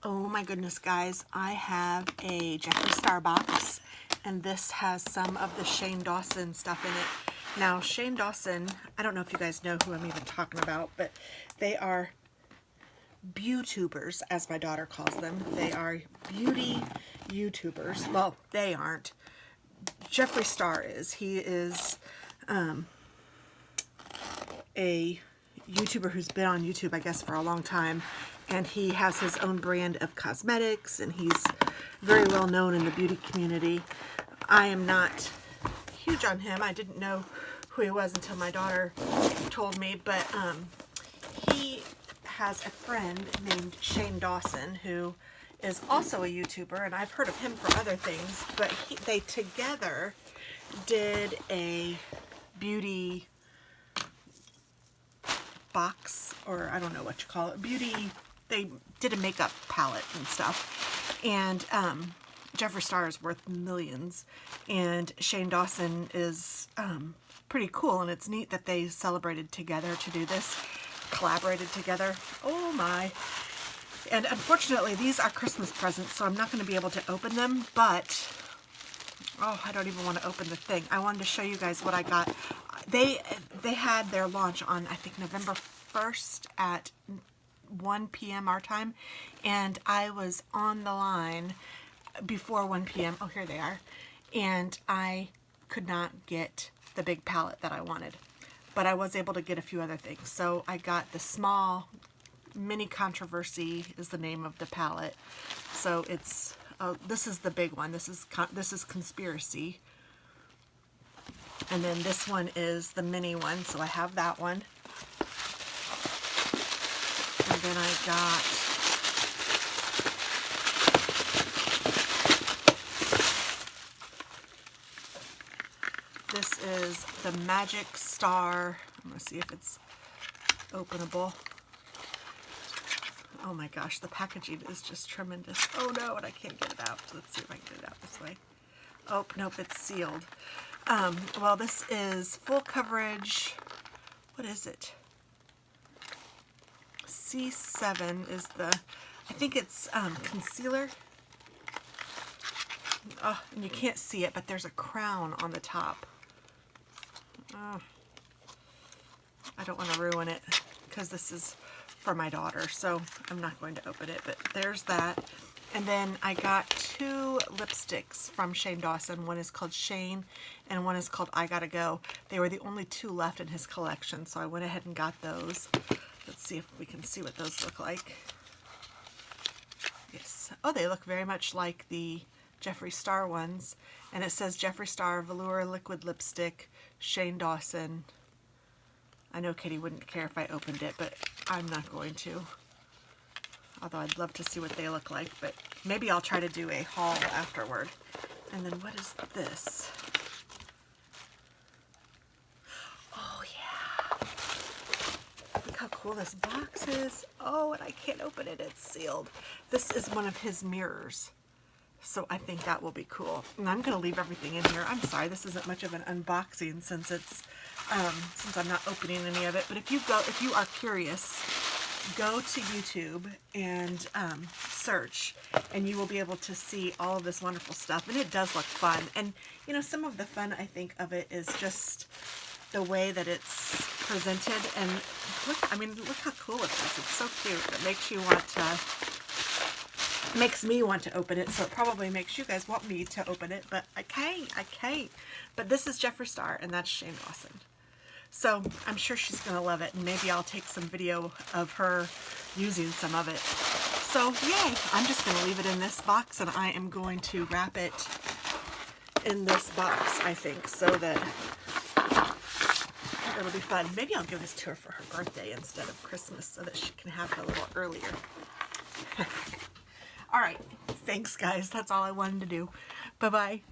Oh my goodness, guys, I have a Jeffree Star box, and this has some of the Shane Dawson stuff in it. Now, Shane Dawson, I don't know if you guys know who I'm even talking about, but they are beautubers, as my daughter calls them. They are beauty YouTubers. Well, they aren't. Jeffree Star is. He is a YouTuber who's been on YouTube, I guess, for a long time. And he has his own brand of cosmetics, and he's very well known in the beauty community. I am not huge on him. I didn't know who he was until my daughter told me, but he has a friend named Shane Dawson who is also a YouTuber, and I've heard of him for other things, but they together did a beauty box, or I don't know what you call it, beauty. They did a makeup palette and stuff, and Jeffree Star is worth millions, and Shane Dawson is pretty cool, and it's neat that they celebrated together to do this, collaborated together. Oh my. And unfortunately, these are Christmas presents, so I'm not going to be able to open them, but oh, I don't even want to open the thing. I wanted to show you guys what I got. They had their launch on, I think, November 1st at 1 p.m. our time, and I was on the line before 1 p.m. Oh, here they are. And I could not get the big palette that I wanted, but I was able to get a few other things. So I got the small Mini Controversy is the name of the palette. So it's this is the big one. This is Conspiracy. And then this one is the mini one, so I have that one. And then I got this is the Magic Star. I'm going to see if it's openable. Oh my gosh, the packaging is just tremendous. Oh no, and I can't get it out. Let's see if I can get it out this way. Oh, nope, it's sealed. Well, this is full coverage. What is it? C7 is the, I think it's concealer. Oh, and you can't see it, but there's a crown on the top. Oh, I don't want to ruin it because this is for my daughter, so I'm not going to open it, but there's that. And then I got two lipsticks from Shane Dawson. One is called Shane, and one is called I Gotta Go. They were the only two left in his collection, so I went ahead and got those. Let's see if we can see what those look like. Yes. Oh, they look very much like the Jeffree Star ones. And it says Jeffree Star Velour Liquid Lipstick, Shane Dawson. I know Katie wouldn't care if I opened it, but I'm not going to. Although I'd love to see what they look like, but maybe I'll try to do a haul afterward. And then what is this? Oh yeah. Look how cool this box is. Oh, and I can't open it, it's sealed. This is one of his mirrors. So I think that will be cool. And I'm gonna leave everything in here. I'm sorry, this isn't much of an unboxing since it's since I'm not opening any of it. But if you are curious, go to YouTube and search, and you will be able to see all of this wonderful stuff. And it does look fun. And you know, some of the fun I think of it is just the way that it's presented. And look, I mean, look how cool it is. It's so cute. It makes you want to, makes me want to open it. So it probably makes you guys want me to open it, but I can't. But this is Jeffree Star, and that's Shane Dawson. So I'm sure she's going to love it, and maybe I'll take some video of her using some of it. So yay, I'm just going to leave it in this box, and I am going to wrap it in this box, I think, so that it'll be fun. Maybe I'll give this to her for her birthday instead of Christmas so that she can have it a little earlier. All right, thanks guys. That's all I wanted to do. Bye-bye.